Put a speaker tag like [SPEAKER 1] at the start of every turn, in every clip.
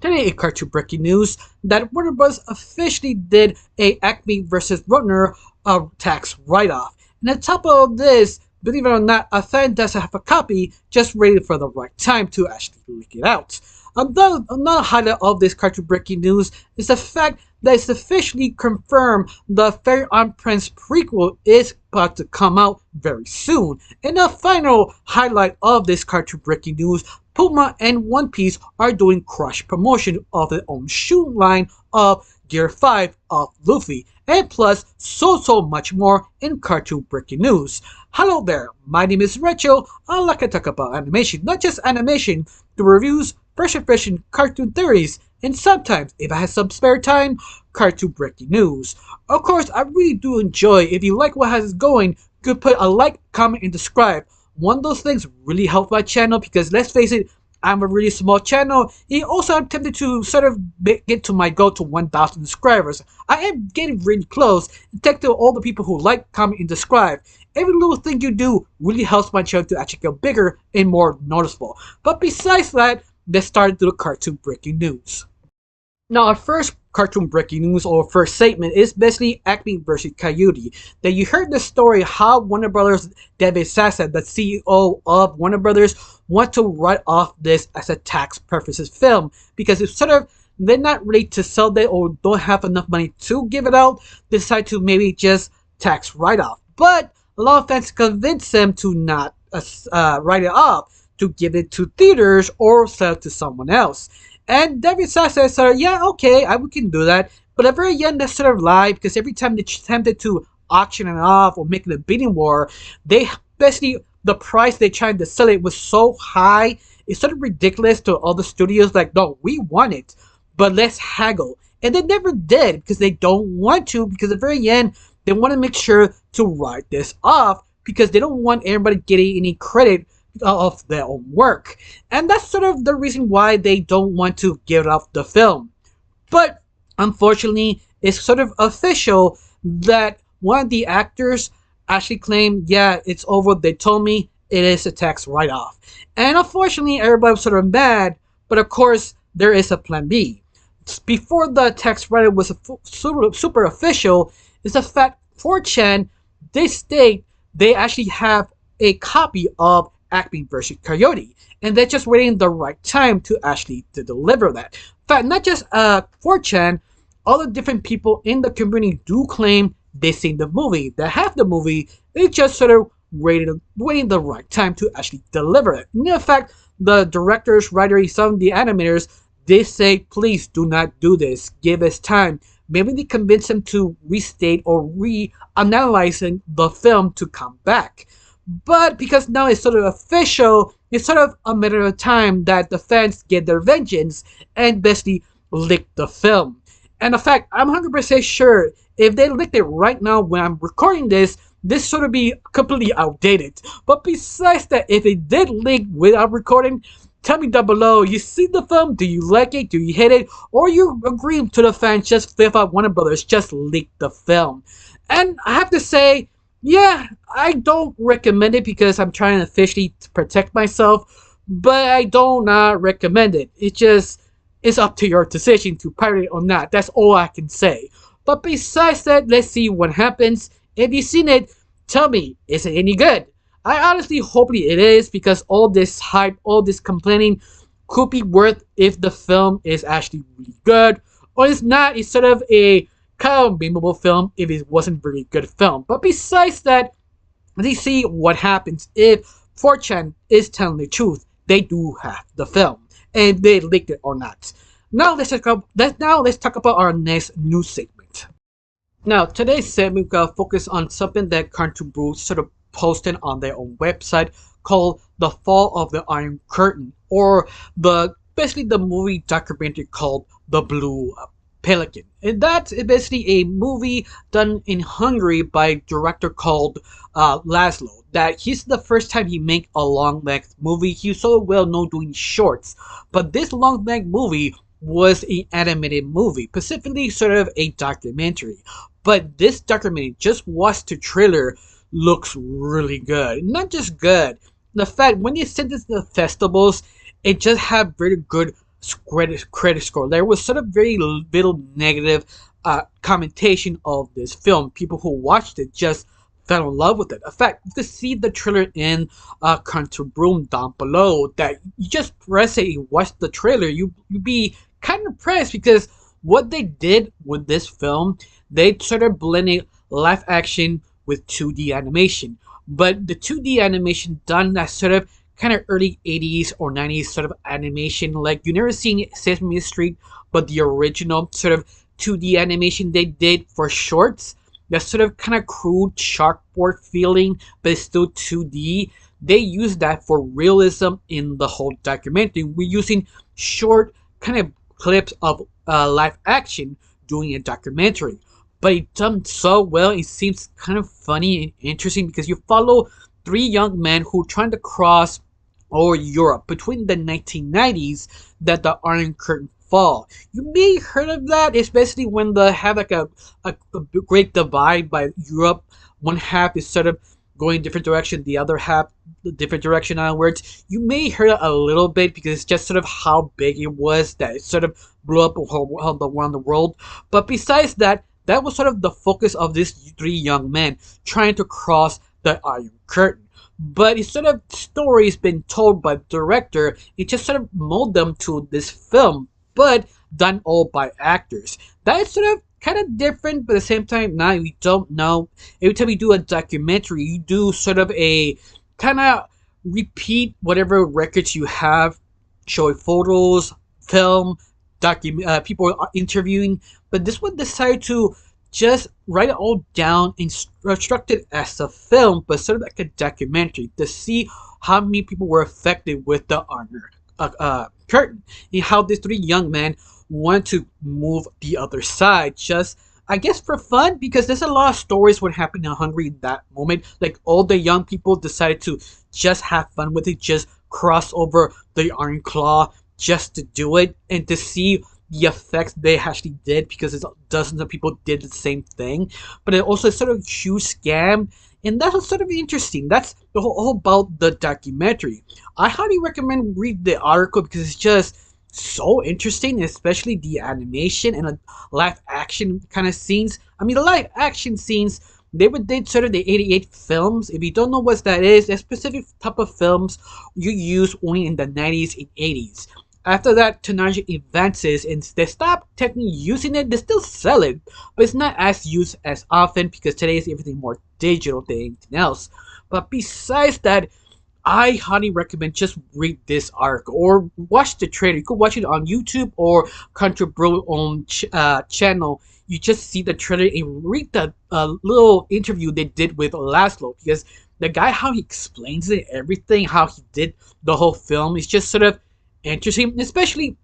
[SPEAKER 1] Today in cartoon breaking news that Warner Bros. Officially did a Acme vs. Rotner tax write-off. And on top of this, believe it or not, a fan doesn't have a copy, just waiting for the right time to actually leak it out. Another highlight of this cartoon breaking news is the fact that it's officially confirmed the fairlyoddparents prequel is about to come out very soon. And the final highlight of this cartoon breaking news, Puma and One Piece are doing crush promotion of their own shoe line of Gear 5 of Luffy, and plus so much more in cartoon breaking news. Hello there, my name is Rachel. I like to talk about animation, not just animation, the reviews, first impression, cartoon theories, and sometimes, if I have some spare time, cartoon breaking news. Of course, I really do enjoy, if you like what has going, you could put a like, comment, and subscribe. One of those things really help my channel because let's face it, I'm a really small channel. And also, I'm tempted to sort of get to my goal to 1,000 subscribers. I am getting really close. And thank to all the people who like, comment, and subscribe. Every little thing you do really helps my channel to actually get bigger and more noticeable. But besides that, let's start into the cartoon breaking news. Now, our first cartoon breaking news or first segment is basically Acme vs. Coyote. That you heard the story how Warner Brothers David Sasson, the CEO of Warner Brothers, want to write off this as a tax purposes film because it's sort of they're not ready to sell it or don't have enough money to give it out. They decide to maybe just tax write off, but a lot of fans convince them to not write it off, to give it to theaters or sell it to someone else. And David Sasson said, yeah, okay, we can do that. But at the very end, that's sort of lie because every time they attempted to auction it off or make it a bidding war, they basically, the price they tried to sell it was so high, it's sort of ridiculous to other studios. Like, no, we want it, but let's haggle. And they never did because they don't want to, because at the very end, they want to make sure to write this off because they don't want everybody getting any credit of their own work. And that's sort of the reason why they don't want to give up the film. But unfortunately, it's sort of official that one of the actors actually claimed, yeah, it's over. They told me it is a tax write-off. And unfortunately, everybody was sort of mad. But of course, there is a plan B. Before the tax write-off was super official, is the fact 4chan, they state they actually have a copy of Acme vs. Coyote, and they're just waiting the right time to actually deliver that. In fact, not just 4chan, all the different people in the community do claim they've seen the movie. They have the movie, they just sort of waiting the right time to actually deliver it. And in fact, the directors, writers, some of the animators, they say, please do not do this, give us time. Maybe they convince them to restate or reanalyzing the film to come back. But because now it's sort of official, it's sort of a matter of time that the fans get their vengeance and basically leak the film. And in fact, I'm 100% sure if they leaked it right now when I'm recording this sort of be completely outdated. But besides that, if it did leak without recording, tell me down below, you see the film, do you like it, do you hate it, or you agree to the fans just flip out Warner Brothers just leaked the film. And I have to say, yeah, I don't recommend it because I'm trying to officially protect myself, but I do not recommend it. It's up to your decision to pirate it or not. That's all I can say. But besides that, let's see what happens. If you've seen it, tell me, is it any good? I honestly hope it is because all this hype, all this complaining could be worth if the film is actually really good. Or it's not, it's sort of a kind of memeable film if it wasn't really good film. But besides that, let's see what happens if 4chan is telling the truth. They do have the film, and they leaked it or not. Now let's talk about our next news segment. Now today's segment we're gonna focus on something that Cartoon Brew sort of posted on their own website called "The Fall of the Iron Curtain," or basically the movie documentary called "The Blue Pelican." And that's basically a movie done in Hungary by a director called Laszlo. That he's the first time he made a long-length movie. He's so well known doing shorts, but this long-length movie was an animated movie, specifically sort of a documentary. But this documentary, just watch the trailer, looks really good. Not just good, the fact when you send this to the festivals, it just had very good critic score. There was sort of very little negative commentation of this film. People who watched it just fell in love with it. In fact, you can see the trailer in Contour Room down below. That you just press it, you watch the trailer, you be kind of impressed because what they did with this film, they sort of blended live action with 2D animation. But the 2D animation done that sort of kind of early 80s or 90s sort of animation, like you never seen Sesame Street, but the original sort of 2D animation they did for shorts, that sort of kind of crude chalkboard feeling, but it's still 2D. They use that for realism in the whole documentary. We're using short kind of clips of live action doing a documentary. But it's done so well, it seems kind of funny and interesting because you follow three young men who are trying to cross over Europe between the 1990s that the Iron Curtain fall. You may have heard of that, especially when they have like a great divide by Europe. One half is sort of going different direction, the other half the different direction onwards. You may hear a little bit because it's just sort of how big it was that it sort of blew up around the world. But besides that, that was sort of the focus of these three young men trying to cross the Iron Curtain. But it's sort of stories been told by the director. It just sort of molded them to this film, but done all by actors. That is sort of kind of different, but at the same time, now we don't know. Every time you do a documentary, you do sort of a kind of repeat whatever records you have, showing photos, film, people are interviewing. But this one decided to just write it all down and construct it as a film, but sort of like a documentary to see how many people were affected with the Iron Curtain and how these three young men want to move the other side, just I guess for fun, because there's a lot of stories what happened in Hungary in that moment. Like all the young people decided to just have fun with it, just cross over the Iron Claw just to do it and to see the effects they actually did, because it's dozens of people did the same thing. But it also sort of a huge scam, and that was sort of interesting. That's the whole about the documentary. I highly recommend read the article because it's just so interesting, especially the animation and the live action kind of scenes. I mean, the live action scenes, they did sort of the 88 films. If you don't know what that is, a specific type of films you use only in the 90s and 80s. After that, technology advances and they stop technically using it. They still sell it, but it's not as used as often because today is everything more digital than anything else. But besides that, I highly recommend just read this article or watch the trailer. You could watch it on YouTube or Country Bro on channel. You just see the trailer and read the little interview they did with Laszlo, because the guy, how he explains it, everything, how he did the whole film is just sort of interesting, especially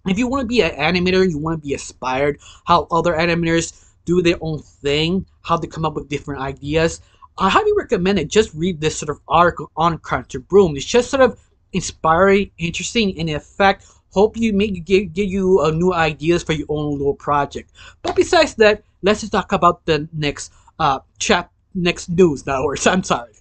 [SPEAKER 1] if you want to be an animator, you want to be inspired how other animators do their own thing, how they come up with different ideas. I highly recommend it. Just read this sort of article on Country Broom. It's just sort of inspiring, interesting, and in fact, hope you give you new ideas for your own little project. But besides that, let's just talk about the next next news. Now, or I'm sorry.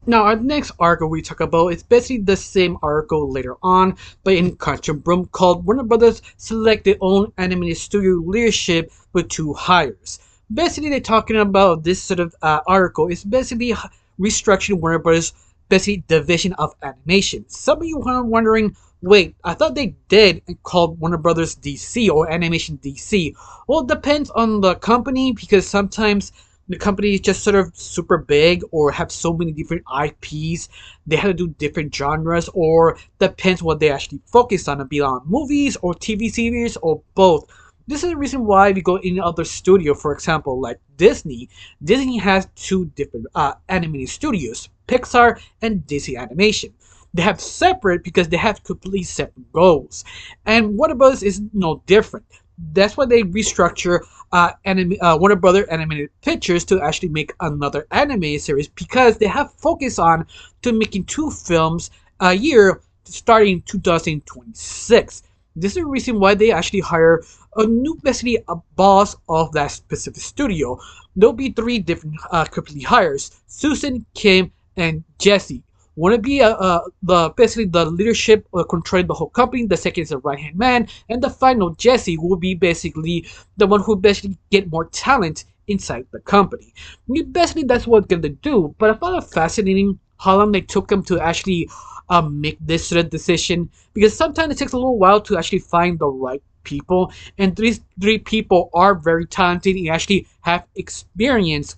[SPEAKER 1] Now, our next article we talk about is basically the same article later on, but in Country Broom, called Warner Brothers Select Their Own Animated Studio Leadership with 2 Hires. Basically, they're talking about this sort of article. It's basically restructuring Warner Brothers' basically division of animation. Some of you are wondering, wait, I thought they did called Warner Brothers DC or Animation DC. Well, it depends on the company, because sometimes the company is just sort of super big or have so many different IPs. They have to do different genres, or depends what they actually focus on, be on movies or TV series or both. This is the reason why we go in other studio, for example, like Disney. Disney has 2 different animated studios, Pixar and Disney Animation. They have separate because they have completely separate goals. And Warner Bros. Is no different. That's why they restructure Warner Brothers Animated Pictures to actually make another animated series, because they have focus on to making 2 films a year starting 2026. This is the reason why they actually hire a new, basically a boss of that specific studio. There'll be 3 different completely hires: Susan, Kim, and Jesse. One would be the basically the leadership controlling the whole company. The second is the right hand man, and the final Jesse will be basically the one who basically get more talent inside the company. Basically, that's what they're gonna do. But I found it fascinating how long they took them to actually make this sort of decision, because sometimes it takes a little while to actually find the right people, and these three people are very talented and actually have experience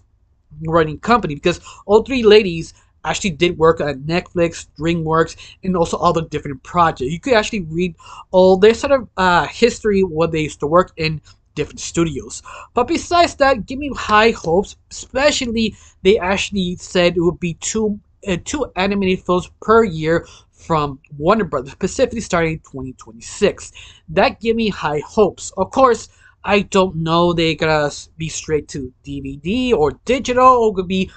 [SPEAKER 1] running company, because all three ladies actually did work at Netflix, DreamWorks, and also all the different projects. You could actually read all their sort of history, what they used to work in different studios. But besides that, give me high hopes. Especially, they actually said it would be two animated films per year from Warner Brothers, specifically starting in 2026. That gave me high hopes. Of course, I don't know they're gonna be straight to DVD or digital, or could be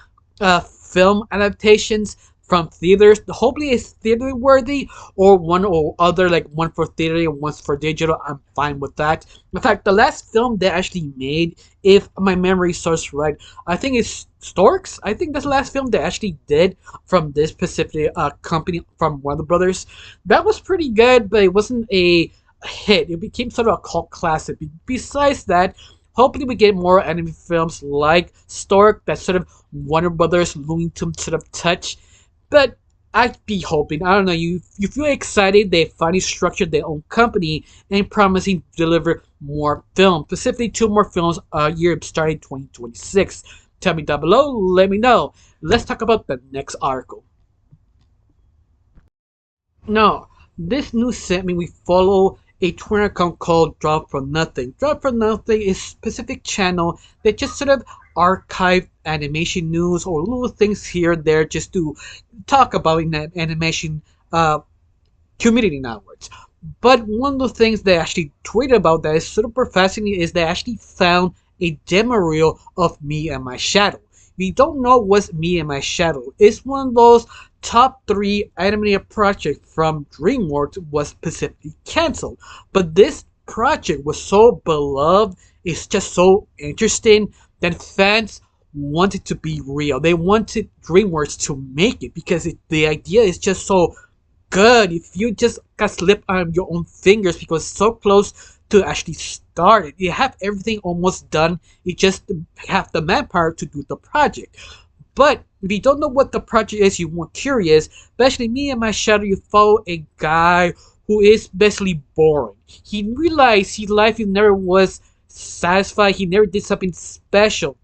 [SPEAKER 1] film adaptations from theaters. Hopefully, it's theater worthy, or one or other, like one for theater and one for digital. I'm fine with that. In fact, the last film they actually made, if my memory serves right, I think it's Storks. I think that's the last film they actually did from this specific company from Warner Brothers. That was pretty good, but it wasn't a hit. It became sort of a cult classic. Besides that, hopefully we get more anime films like Stork, that sort of Warner Brothers Looney Tunes sort of touch. But I'd be hoping, I don't know, you feel excited they finally structured their own company and promising to deliver more films, specifically two more films a year starting 2026. Tell me down below, let me know. Let's talk about the next article. Now, this new segment we follow a Twitter account called Drop for Nothing. Drop for Nothing is a specific channel that just sort of archive animation news or little things here and there just to talk about in that animation community nowadays. But one of the things they actually tweeted about that is super fascinating is they actually found a demo reel of Me and My Shadow. If you don't know what's Me and My Shadow, it's one of those top 3 animated projects from DreamWorks was specifically cancelled. But this project was so beloved, it's just so interesting that fans wanted to be real. They wanted DreamWorks to make it because the idea is just so good. If you just got slipped on your own fingers because it's so close to actually start it. You have everything almost done. You just have the manpower to do the project. But if you don't know what the project is, you're more curious. Especially Me and My Shadow, you follow a guy who is basically boring. He realized his life never was satisfied. He never did something special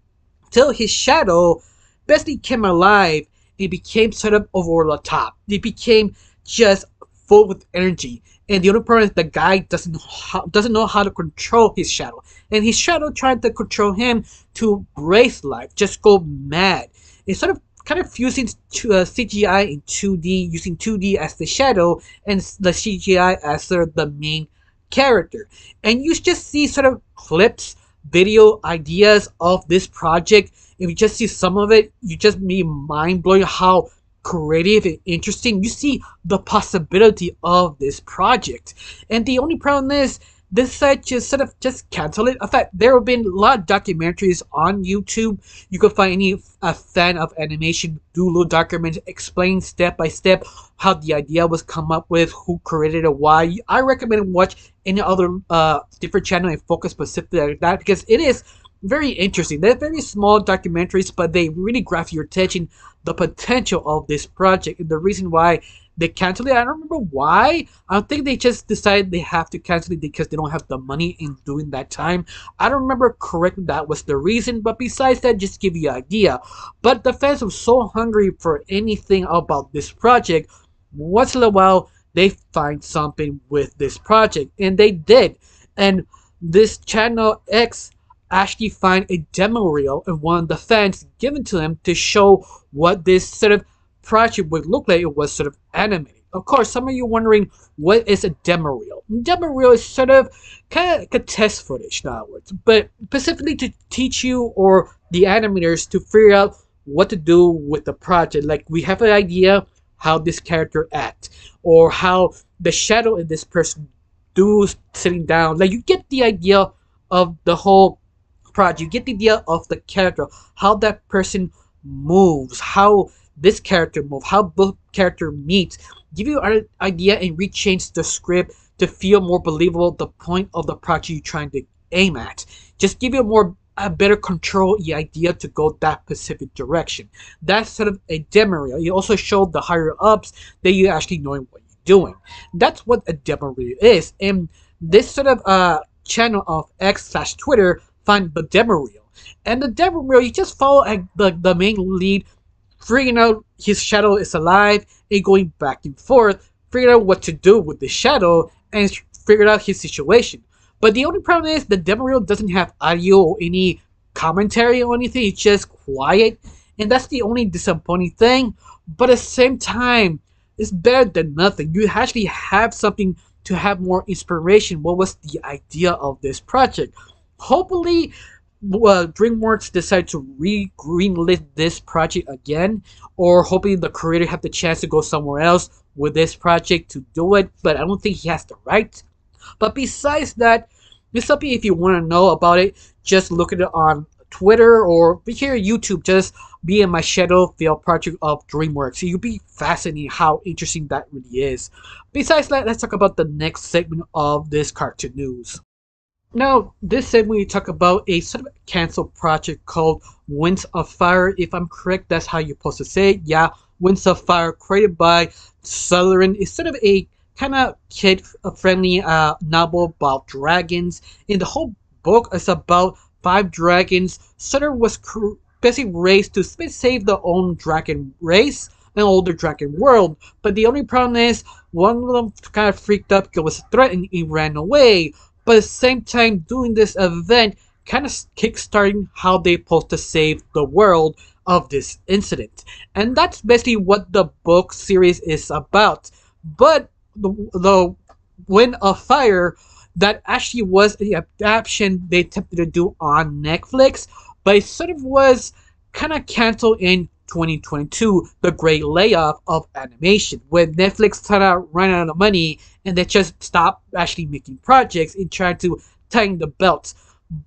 [SPEAKER 1] till his shadow basically came alive. It became sort of over the top. It became just full with energy. And the only problem is the guy doesn't know how to control his shadow. And his shadow trying to control him to race life, just go mad. It's sort of kind of fusing CGI in 2D, using 2D as the shadow and the CGI as sort of the main character. And you just see sort of clips, video ideas of this project. If you just see some of it, you just be mind blowing how creative and interesting. You see the possibility of this project. And the only problem is this site just sort of just cancel it. In fact, there have been a lot of documentaries on YouTube. You can find any fan of animation do little documents explain step by step how the idea was come up with, who created it, why. I recommend watch any other different channel and focus specifically on that because it is very interesting. They're very small documentaries, but they really grab your attention, the potential of this project, and the reason why they canceled it. I don't remember why. I think they just decided they have to cancel it because they don't have the money in doing that time. I don't remember correctly that was the reason, but besides that, just give you an idea. But the fans were so hungry for anything about this project. Once in a while, they find something with this project, and they did. And this channel X actually find a demo reel of one of the fans given to them to show what this sort of project would look like. It was sort of animated. Of course, some of you wondering what is a demo reel. Demo reel is sort of kind of like a test footage nowadays, but specifically to teach you or the animators to figure out what to do with the project. Like we have an idea how this character act or how the shadow in this person do sitting down. Like you get the idea of the whole project. You get the idea of the character, how that person moves, how this character move, how both character meet, give you an idea and rechange the script to feel more believable the point of the project you're trying to aim at. Just give you a better control the idea to go that specific direction. That's sort of a demo reel. You also show the higher ups that you actually knowing what you're doing. That's what a demo reel is. And this sort of channel of X/Twitter find the demo reel. And the demo reel, you just follow the main lead, figuring out his shadow is alive and going back and forth, figuring out what to do with the shadow and figuring out his situation. But the only problem is the demo reel doesn't have audio or any commentary or anything. It's just quiet, and that's the only disappointing thing. But at the same time, it's better than nothing. You actually have something to have more inspiration. What was the idea of this project? Hopefully, DreamWorks decide to greenlit this project again, or hopefully the creator have the chance to go somewhere else with this project to do it. But I don't think he has the right. But besides that, it's something if you want to know about it, just look at it on Twitter or here on YouTube. Just be in my shadow field project of DreamWorks. You'll be fascinated how interesting that really is. Besides that, let's talk about the next segment of this cartoon news. Now, this segment we talk about a sort of canceled project called Winds of Fire. If I'm correct, that's how you're supposed to say it. Yeah, Winds of Fire, created by Slytherin. It's sort of a kind of kid-friendly novel about dragons. And the whole book is about 5 dragons. Slytherin was basically raised to save their own dragon race, an older dragon world. But the only problem is, one of them kind of freaked up because it was threatened and he ran away. But at the same time, doing this event kind of kickstarting how they're supposed to save the world of this incident. And that's basically what the book series is about. But the Wind of Fire, that actually was the adaptation they attempted to do on Netflix, but it sort of was kind of canceled in 2022, the great layoff of animation, when Netflix kind of ran out of money and they just stopped actually making projects and trying to tighten the belts.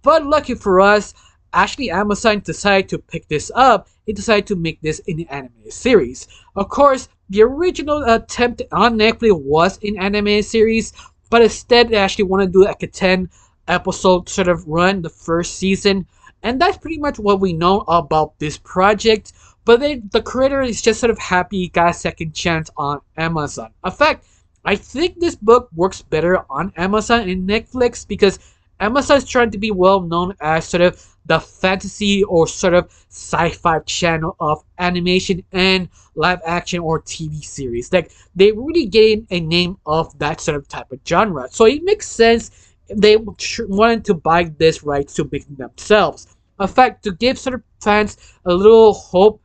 [SPEAKER 1] But lucky for us, actually Amazon decided to pick this up and decided to make this an animated series. Of course, the original attempt on Netflix was an animated series, but instead they actually want to do like a 10 episode sort of run the first season. And that's pretty much what we know about this project. But the creator is just sort of happy he got a second chance on Amazon. In fact, I think this book works better on Amazon and Netflix because Amazon is trying to be well known as sort of the fantasy or sort of sci-fi channel of animation and live action or TV series. Like, they really gain a name of that sort of type of genre. So it makes sense they wanted to buy this rights to make themselves. In fact, to give sort of fans a little hope,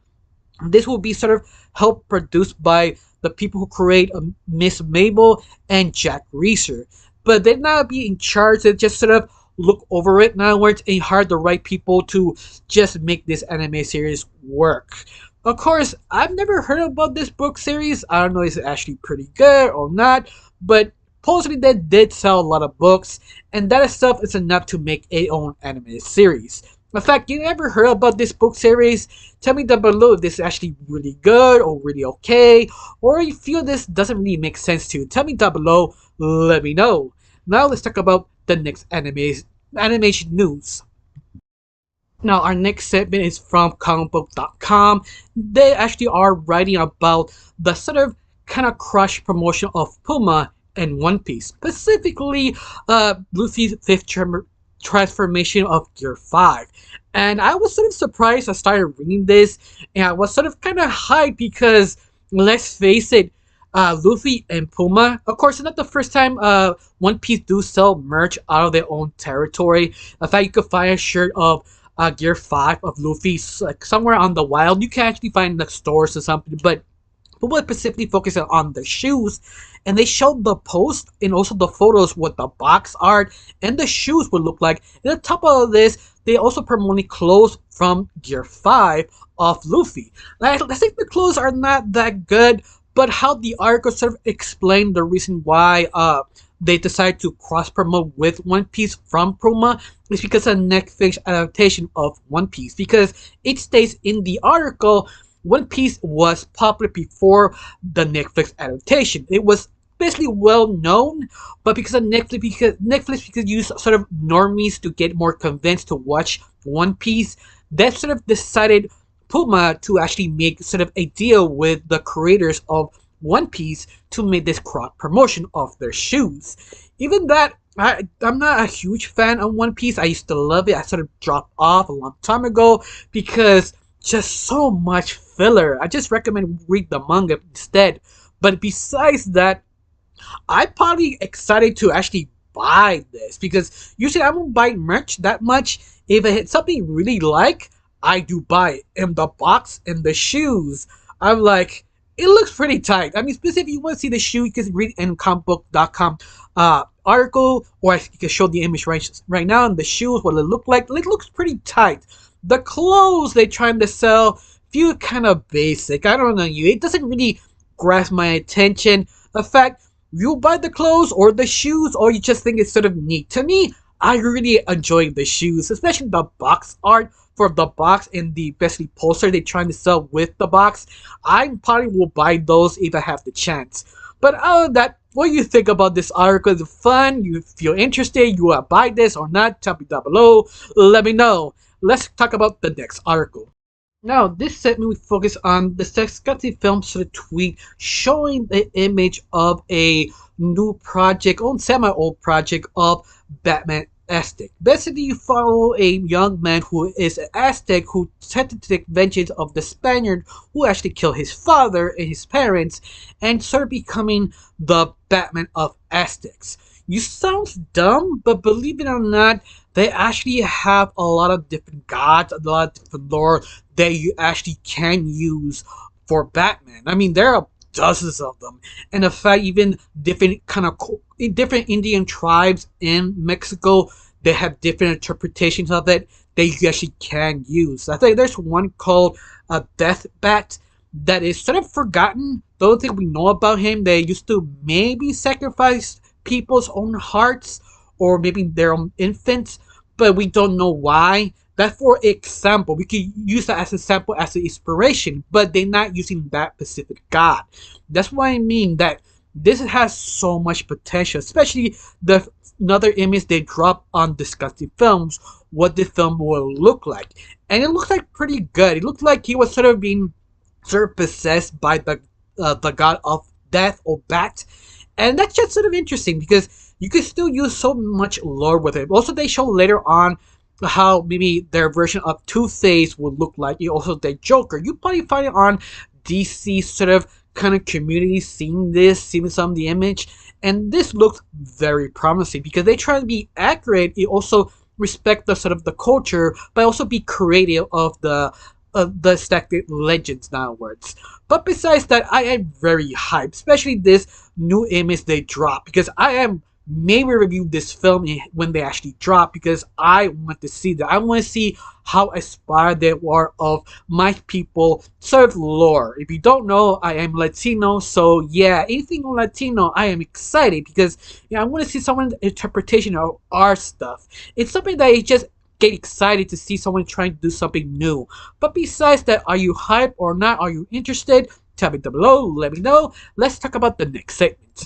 [SPEAKER 1] this will be sort of help produced by the people who create Miss Mabel and Jack Reeser. But they're not be in charge. They just sort of look over it now where it's hard the right people to just make this anime series work. Of course, I've never heard about this book series. I don't know if it's actually pretty good or not, but supposedly they did sell a lot of books, and that itself is enough to make a own anime series. In fact, you ever heard about this book series? Tell me down below if this is actually really good or really okay, or you feel this doesn't really make sense to you. Tell me down below, let me know. Now let's talk about the next animation news. Now our next segment is from comicbook.com. They actually are writing about the sort of kind of crush promotion of Puma and One Piece. Specifically, Luffy's 5th transformation of Gear 5. And I was sort of surprised I started reading this, and I was sort of kind of hyped because, let's face it, Luffy and Puma, of course, it's not the first time One Piece do sell merch out of their own territory. In fact, you could find a shirt of Gear 5 of Luffy like somewhere on the wild. You can actually find in the stores or something, but Puma specifically focused on the shoes, and they showed the post and also the photos what the box art and the shoes would look like. And on top of this, they also promoted clothes from Gear 5 of Luffy. Like, I think the clothes are not that good, but how the article sort of explained the reason why they decided to cross-promote with One Piece from Puma is because of Netflix adaptation of One Piece. Because it states in the article One Piece was popular before the Netflix adaptation. It was basically well known, but because of Netflix because use sort of normies to get more convinced to watch One Piece, that sort of decided Puma to actually make sort of a deal with the creators of One Piece to make this cross promotion of their shoes. Even that, I'm not a huge fan of One Piece. I used to love it. I sort of dropped off a long time ago because just so much filler. I just recommend read the manga instead. But besides that, I'm probably excited to actually buy this because usually I don't buy merch that much. If I hit something really like, I do buy it. And the box and the shoes, I'm like, it looks pretty tight. I mean, especially if you want to see the shoe, you can read in comicbook.com article, or I can show the image right now. And the shoes, what it look like, it looks pretty tight. The clothes they trying to sell feel kind of basic. I don't know you. It doesn't really grasp my attention. In fact, you buy the clothes or the shoes, or you just think it's sort of neat. To me, I really enjoy the shoes, especially the box art for the box and the basically poster they're trying to sell with the box. I probably will buy those if I have the chance. But other than that, what do you think about this article? Is it fun? You feel interested? You want to buy this or not? Tell me down below. Let me know. Let's talk about the next article. Now, this segment we focus on the Scythe Films tweet showing the image of a new project, or semi-old project of Batman Aztec. Basically, you follow a young man who is an Aztec who attempted to take vengeance of the Spaniard who actually killed his father and his parents, and sort of becoming the Batman of Aztecs. You sound dumb, but believe it or not, they actually have a lot of different gods, a lot of different lore that you actually can use for Batman. I mean, there are dozens of them, and in fact, even different different Indian tribes in Mexico, they have different interpretations of it that you actually can use. I think there's one called a Death Bat that is sort of forgotten. The only thing we know about him, they used to maybe sacrifice people's own hearts or maybe their own infants, but we don't know why. That, for example, we could use that as a sample, as an inspiration, but they're not using that specific god. That's why I mean that this has so much potential, especially the another image they dropped on Disgusting Films, what the film will look like. And it looks like pretty good. It looks like he was sort of being possessed by the god of death, or Bat. And that's just sort of interesting because you can still use so much lore with it. Also, they show later on how maybe their version of Two-Face would look like. You also the Joker. You probably find it on DC sort of kind of community seeing some of the image, and this looks very promising because they try to be accurate. It also respect the sort of the culture, but also be creative of the stacked legends downwards. But besides that, I am very hyped, especially this new image they dropped, because I am maybe review this film when they actually drop, because I want to see that. I want to see how inspired they were of my people sort of lore. If you don't know, I am Latino, so yeah, anything Latino, I am excited because I want to see someone's interpretation of our stuff. It's something that I just get excited to see someone trying to do something new. But besides that, are you hyped or not? Are you interested? Tell me down below, let me know. Let's talk about the next segment.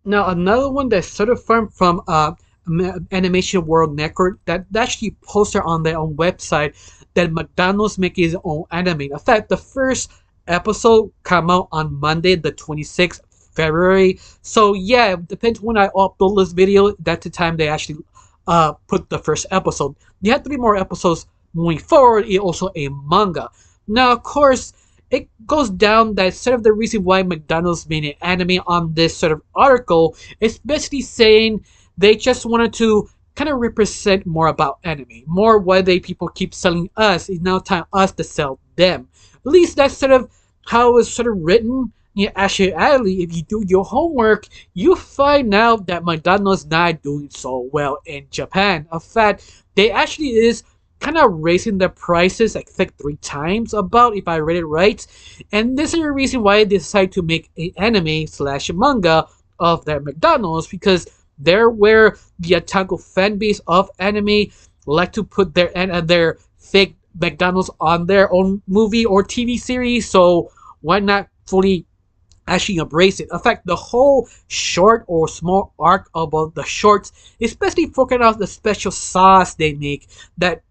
[SPEAKER 1] Now, another one that's sort of from Animation World Network that actually posted on their own website that McDonald's making his own anime. In fact, the first episode come out on Monday, the 26th February. So yeah, it depends when I upload this video. That's the time they actually put the first episode. You have 3 more episodes moving forward. It's also a manga. Now, of course, it goes down that sort of the reason why McDonald's made an anime on this sort of article is basically saying they just wanted to kind of represent more about anime, more why they people keep selling us. It's now time us to sell them. At least that's sort of how it was sort of written. Yeah, actually, if you do your homework, you find out that McDonald's not doing so well in Japan. In fact, they actually is kind of raising the prices, I think 3 times about, if I read it right. And this is the reason why they decided to make an anime slash manga of their McDonald's, because they're where the otaku fan base of anime like to put their fake McDonald's on their own movie or TV series, so why not fully actually embrace it? In fact, the whole short or small arc about the shorts, especially focusing on the special sauce they make that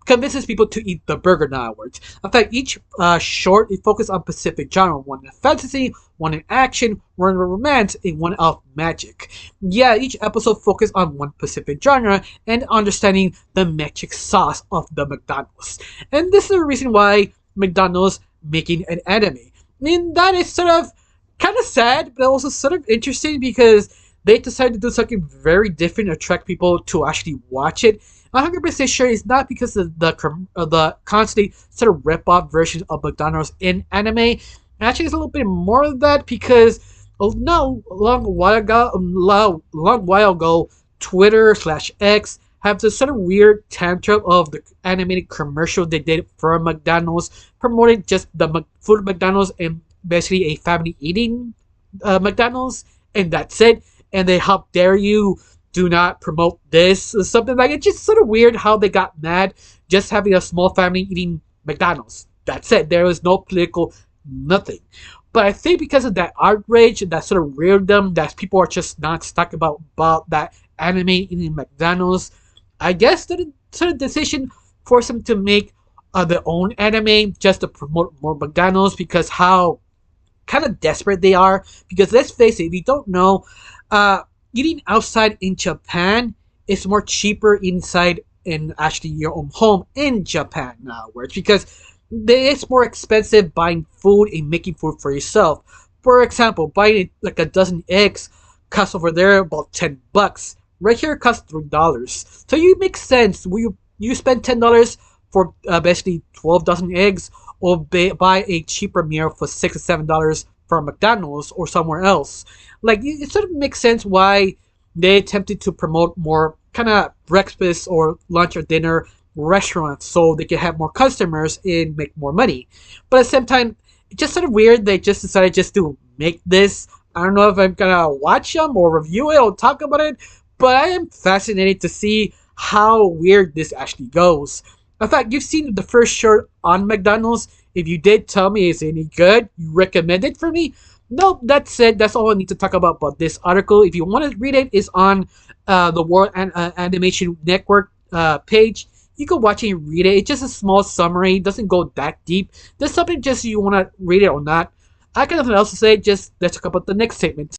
[SPEAKER 1] convinces people to eat the burger nowadays. In fact, each short is focused on specific genre: one in fantasy, one in action, one in romance, and one of magic. Yeah, each episode focused on one specific genre and understanding the magic sauce of the McDonald's. And this is the reason why McDonald's making an anime. I mean, that is sort of kind of sad, but also sort of interesting because they decided to do something very different to attract people to actually watch it. 100% sure it's not because of the constantly sort of rip-off versions of McDonald's in anime. Actually, it's a little bit more of that because no, long while ago, Twitter slash X have this sort of weird tantrum of the animated commercial they did for McDonald's, promoting just the food McDonald's and basically a family eating McDonald's, and that's it. And they, how dare you, do not promote this or something like it. It's just sort of weird how they got mad just having a small family eating McDonald's. That's it. There was no political nothing. But I think because of that outrage and that sort of weirdom that people are just not stuck about that anime eating McDonald's, I guess the sort of decision forced them to make their own anime just to promote more McDonald's because how kind of desperate they are. Because let's face it, if you don't know, eating outside in Japan is more cheaper inside in actually your own home in Japan now, where it's because it's more expensive buying food and making food for yourself. For example, buying like a dozen eggs costs over there about $10. Right here it costs $3. So you make sense. Will you spend $10 for basically 12 dozen eggs, or buy a cheaper meal for $6 or $7 from McDonald's or somewhere else? Like, it sort of makes sense why they attempted to promote more kind of breakfast or lunch or dinner restaurants so they can have more customers and make more money. But at the same time, it's just sort of weird they just decided just to make this. I don't know if I'm gonna watch them or review it or talk about it, but I am fascinated to see how weird this actually goes. In fact, you've seen the first short on McDonald's. If you did, tell me, is it any good? You recommend it for me? No, that's it. That's all I need to talk about this article. If you want to read it, it's on the World Animation Network page. You can watch it and read it. It's just a small summary. It doesn't go that deep. There's something just you want to read it or not. I got nothing else to say. Just let's talk about the next segment.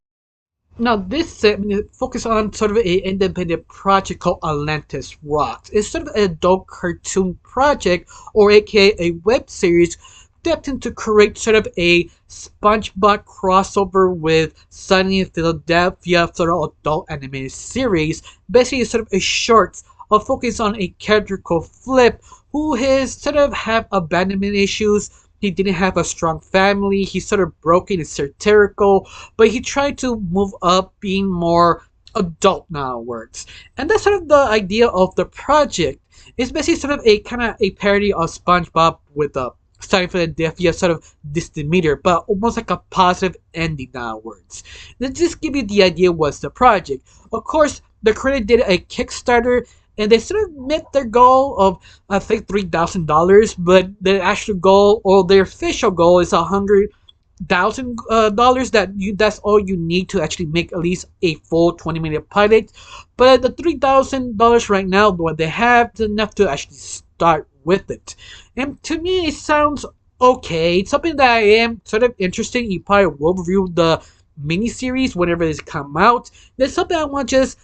[SPEAKER 1] Now, this segment focuses on sort of an independent project called Atlantis Rocks. It's sort of an adult cartoon project, or aka a web series, attempting to create sort of a SpongeBob crossover with Sunny in Philadelphia sort of adult animated series. Basically, sort of a short of focus on a character called Flip, who has sort of have abandonment issues. He didn't have a strong family. He's sort of broken and satirical, but he tried to move up, being more adult nowadays. And that's sort of the idea of the project. It's basically sort of a kind of a parody of SpongeBob with a Scythe Philadelphia sort of misdemeanor, but almost like a positive ending nowadays. Let's just give you the idea what's the project. Of course, the creator did a Kickstarter, and they sort of met their goal of, I think, $3,000, but the actual goal, or their official goal, is $100,000. That's all you need to actually make at least a full 20-minute pilot. But the $3,000 right now, what they have, is enough to actually start with it. And to me, it sounds okay. It's something that I am sort of interested in. You probably will review the miniseries whenever this come out. There's something I want to just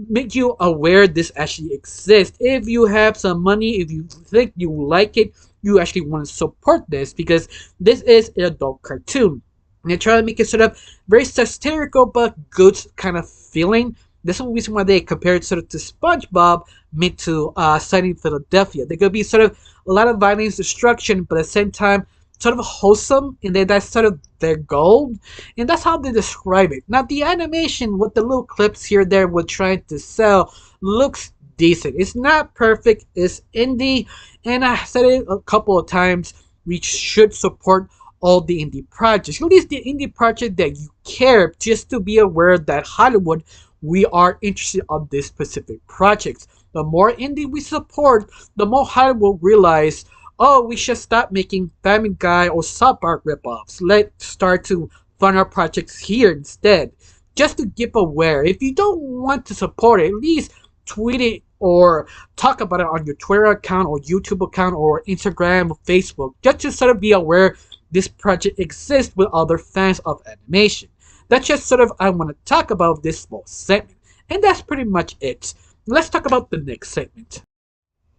[SPEAKER 1] make you aware this actually exists. If you have some money, if you think you like it, you actually want to support this, because this is an adult cartoon. And they try to make it sort of very satirical but good kind of feeling. This is the reason why they compared sort of to SpongeBob made to Sunny in Philadelphia. There could be sort of a lot of violence, destruction, but at the same time sort of wholesome, and that's sort of their goal, and that's how they describe it. Now, the animation with the little clips here there we're trying to sell looks decent. It's not perfect, it's indie, and I said it a couple of times, we should support all the indie projects, at least the indie project that you care, just to be aware that Hollywood, we are interested on this specific project. the more indie we support, the more Hollywood will realize, oh, we should stop making Family Guy or South Park ripoffs. Let's start to fund our projects here instead. Just to give aware, if you don't want to support it, at least tweet it or talk about it on your Twitter account or YouTube account or Instagram or Facebook, just to sort of be aware this project exists with other fans of animation. That's just sort of I want to talk about this small segment. And that's pretty much it. Let's talk about the next segment.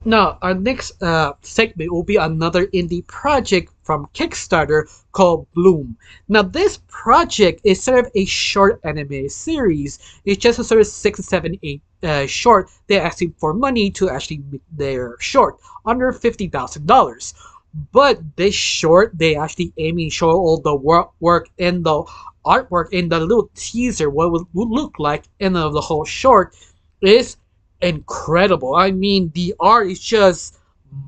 [SPEAKER 1] Now, our next segment will be another indie project from Kickstarter called Bloom. Now, this project is sort of a short anime series. It's just a sort of 6, 7, 8 short. They're asking for money to actually make their short under $50,000. But this short, they actually aiming show all the work and the artwork in the little teaser, what it would look like in the whole short is incredible. I mean, the art is just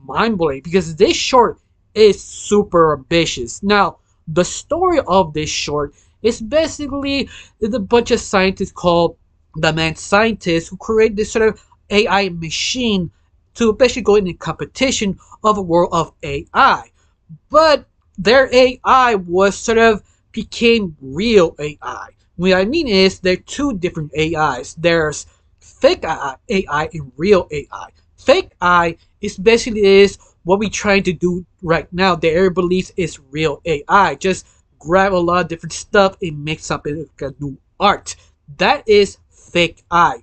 [SPEAKER 1] mind-blowing because this short is super ambitious. Now, the story of this short is basically a bunch of scientists called the mad scientists who create this sort of AI machine to basically go in a competition of a world of AI. But their AI was sort of became real AI. What I mean is there are two different AIs. There's fake AI and real AI. Fake AI is basically what we're trying to do right now. The everybody believes is real AI. Just grab a lot of different stuff and make something like a new art. That is fake AI.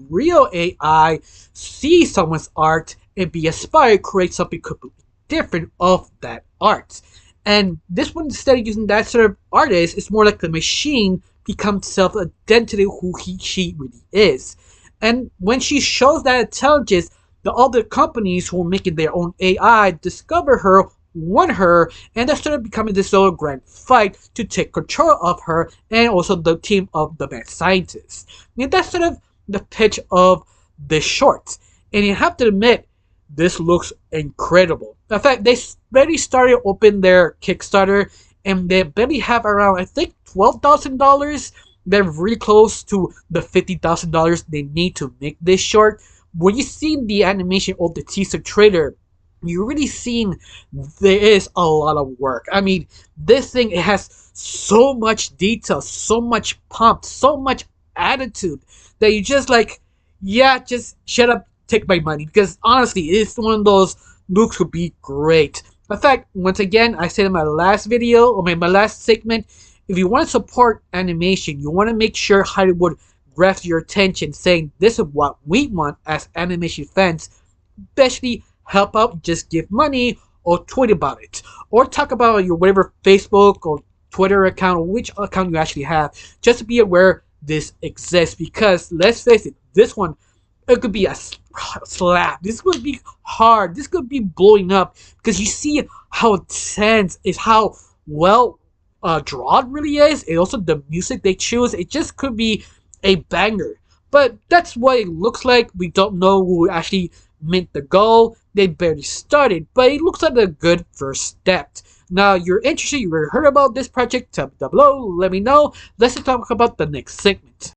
[SPEAKER 1] Real AI sees someone's art and be inspired, create something completely different of that art. And this one, instead of using that sort of artist, it's more like the machine becomes self-identity who she really is. And when she shows that intelligence, the other companies who are making their own AI discover her, want her, and that's sort of becoming this little grand fight to take control of her and also the team of the mad scientists. And that's sort of the pitch of this short. And you have to admit, this looks incredible. In fact, they already started open their Kickstarter and they barely have around, I think, $12,000. They're really close to the $50,000 they need to make this short. When you see the animation of the teaser trailer, you're really seeing there is a lot of work. I mean, this thing, it has so much detail, so much pump, so much attitude that you just like, yeah, just shut up, take my money. Because honestly, it's one of those looks would be great. In fact, once again, I said in my last video, or my last segment, if you want to support animation, you want to make sure Hollywood grabs your attention saying this is what we want as animation fans, especially help out, just give money or tweet about it. Or talk about your whatever Facebook or Twitter account or which account you actually have, just to be aware this exists. Because let's face it, this one, it could be a slap. This could be hard. This could be blowing up because you see how intense is, how well drawn really is, and also the music they choose. It just could be a banger. But that's what it looks like. We don't know who actually meant the goal. They barely started, but it looks like a good first step. Now, you're interested, you already heard about this project, tell me down below, let me know. Let's talk about the next segment.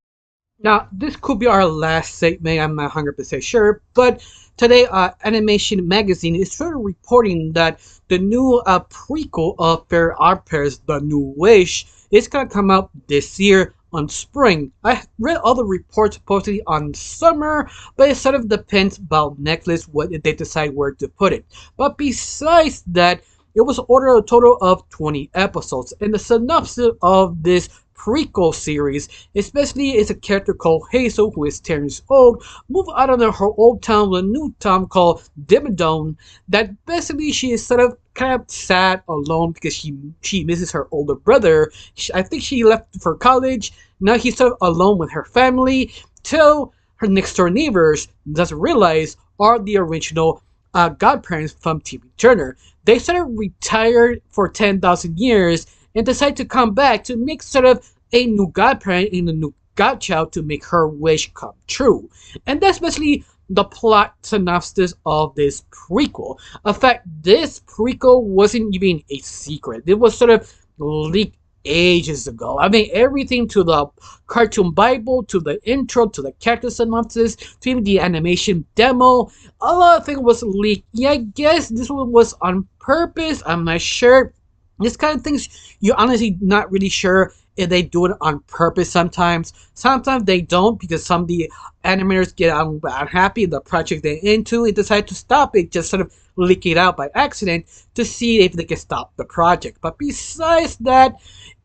[SPEAKER 1] Now, this could be our last segment, I'm not 100% sure, but today, Animation Magazine is sort of reporting that the new prequel of FairlyoddParents, The New Wish, is going to come out this year on spring. I read all the reports supposedly on summer, but it sort of depends about Netflix what they decide where to put it. But besides that, it was ordered a total of 20 episodes, and the synopsis of this prequel series, especially is a character called Hazel, who is 10 years old, moved out of her old town to a new town called Dimmadome, that basically she is sort of kind of sad, alone, because she misses her older brother. I think she left for college, now he's sort of alone with her family, till her next door neighbors doesn't realize are the original godparents from TV Turner. They sort of retired for 10,000 years and decide to come back to make sort of a new godparent and a new godchild to make her wish come true. And that's basically the plot synopsis of this prequel. In fact, this prequel wasn't even a secret. It was sort of leaked ages ago. I mean, everything to the cartoon Bible, to the intro, to the character synopsis, to even the animation demo. A lot of things was leaked. Yeah, I guess this one was on purpose. I'm not sure. This kind of things, you're honestly not really sure if they do it on purpose sometimes. Sometimes they don't because some of the animators get unhappy in the project they're into and decide to stop it, just sort of leak it out by accident to see if they can stop the project. But besides that,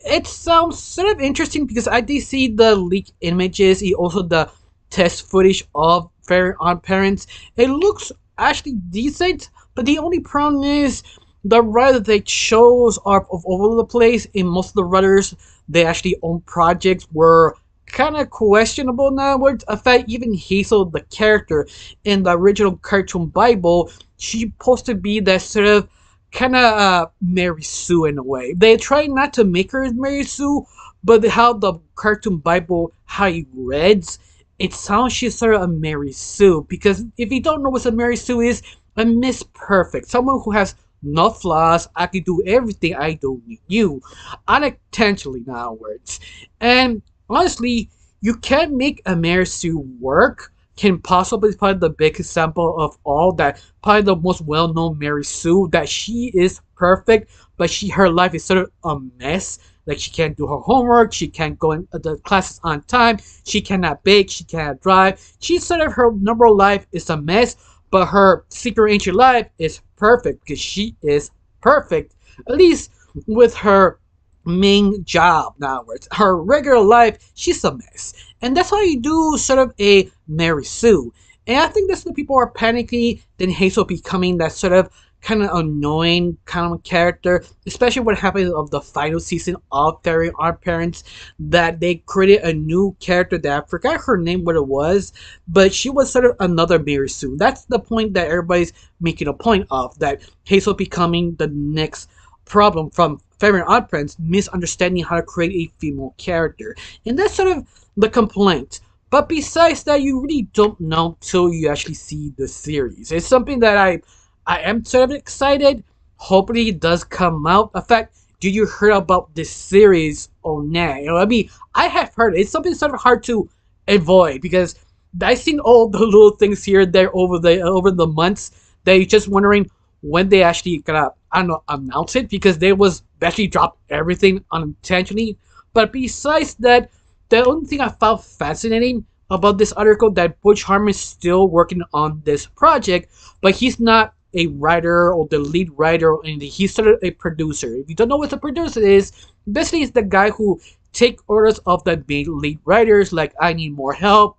[SPEAKER 1] it sounds sort of interesting because I did see the leaked images, also the test footage of fairlyoddparents. It looks actually decent, but the only problem is the writer they chose are all over the place. In most of the writers, they actually own projects were kind of questionable now. In fact, even Hazel, the character in the original cartoon Bible, she's supposed to be that sort of kind of Mary Sue in a way. They try not to make her Mary Sue, but how the cartoon Bible, how it reads, it sounds she's sort of a Mary Sue. Because if you don't know what a Mary Sue is, a Miss Perfect, someone who has no flaws. I can do everything I do with you, unintentionally, in other words. And honestly, you can make a Mary Sue work. Can possibly is probably the biggest example of all that. Probably the most well-known Mary Sue, that she is perfect, but her life is sort of a mess. Like she can't do her homework, she can't go in the classes on time, she cannot bake, she cannot drive. She's sort of her number life is a mess, but her secret ancient life is perfect because she is perfect. At least with her main job, in other words. Her regular life, she's a mess. And that's how you do sort of a Mary Sue. And I think that's when people are panicking, then Hazel becoming that sort of kind of annoying kind of character, especially what happened of the final season of fairlyoddparents, that they created a new character that I forgot her name what it was, but she was sort of another Mary Sue. That's the point that everybody's making a point of, that Hazel becoming the next problem from fairlyoddparents, misunderstanding how to create a female character. And that's sort of the complaint. But besides that, you really don't know till you actually see the series. It's something that I am sort of excited. Hopefully it does come out. In fact, did you hear about this series or not? You know, I mean, I have heard. It's something sort of hard to avoid because I've seen all the little things here and there over the months that you're just wondering when they actually gonna, I don't know, announce it, because they was basically dropped everything unintentionally. But besides that, the only thing I found fascinating about this article, that Butch Harmon is still working on this project, but he's not a writer or the lead writer or anything. He's sort of a producer. If you don't know what a producer is, basically it's the guy who take orders of the lead writers, like I need more help,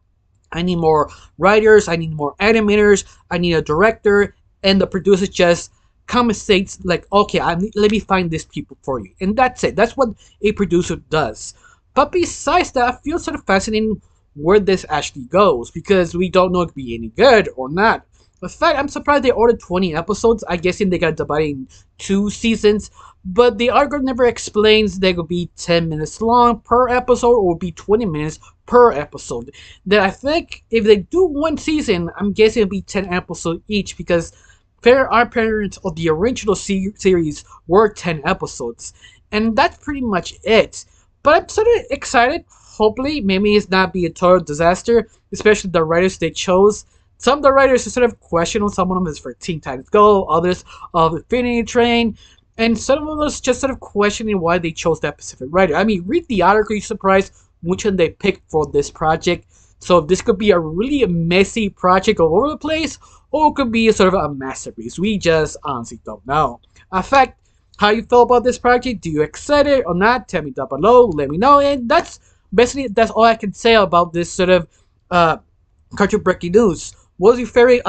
[SPEAKER 1] I need more writers, I need more animators, I need a director, and the producer just compensates like, okay, let me find these people for you. And that's it. That's what a producer does. But besides that, I feel sort of fascinating where this actually goes, because we don't know if it'll be any good or not. In fact, I'm surprised they ordered 20 episodes. I guess they got divided in 2 seasons. But the article never explains they will be 10 minutes long per episode or will be 20 minutes per episode. Then I think if they do 1 season, I'm guessing it'll be 10 episodes each, because fairlyoddparents of the original series were 10 episodes. And that's pretty much it. But I'm sort of excited. Hopefully, maybe it's not be a total disaster, especially the writers they chose. Some of the writers are sort of questionable. Some of them is for Teen Titans Go, others of Infinity Train, and some of us just sort of questioning why they chose that specific writer. I mean, read the article, you're surprised which one they picked for this project. So this could be a really messy project all over the place, or it could be a sort of a masterpiece. We just honestly don't know. In fact, how you feel about this project? Do you excited or not? Tell me down below. Let me know. And that's all I can say about this sort of cartoon breaking news. What's your favorite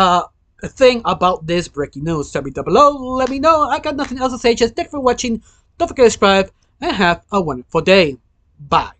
[SPEAKER 1] thing about this breaking news? Tell me down below. Let me know. I got nothing else to say. Just thanks for watching. Don't forget to subscribe and have a wonderful day. Bye.